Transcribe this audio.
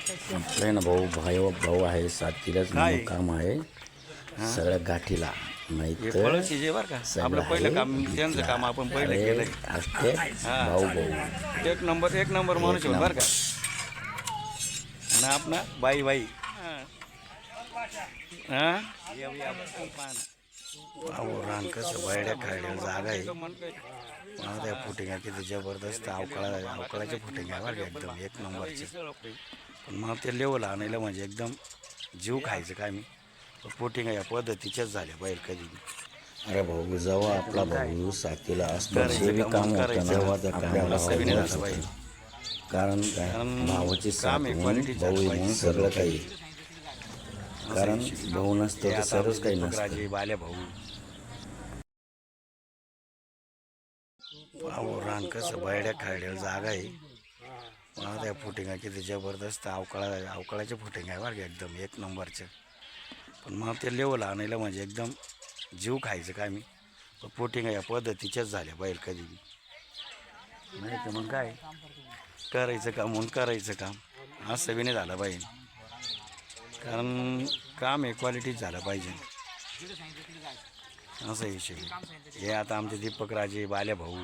आपले ना भाऊ आहे 7 किलोच काम आहे सगळ्या गाठीला नाही हे तर फळं शिजे बरं का आपलं पहिलं काम त्यांचं काम आपण पहिलं केलं असते भाऊ एक नंबर माणूस आहे बरं का आणि आपला बाई हां रान कसं बैड्या खायला जागा आहे मला त्या फुटिंगा किती जबरदस्त अवकाळाच्या फुटिंगा बरं का एकदम एक नंबरचे पण मला ते लेवल आणायला म्हणजे एकदम जीव खायचं काय मी फुटिंगा या पद्धतीच्याच झाल्या बैल कधी अरे भाऊ जेव्हा आपला भाऊ साथीला असतो ते काम तेव्हा त्या कामाला सगळं पाहिजे कारण काय भावाची साथ भाऊ सगळं काही कारण भाऊ नसतो तर सर्वच काही नसतं बाल्या भाऊ रान कसं बैड्या खायला जागा आहे मला त्या फुटिंगा किती जबरदस्त अवकाळाच्या फुटिंगा बरं का एकदम एक नंबरच्या पण मला ते लेवल आणायला म्हणजे एकदम जीव खायचं काय मी फुटिंगा या पद्धतीच्याच झाल्या बैल कधी नाही तर मग काय करायचं काम म्हणून करायचं काम असं बी नाही झालं पाहिजे कारण काम हे क्वालिटीच झालं पाहिजे असं विषय हे आता आमचे दीपक राजे बाल्या भाऊ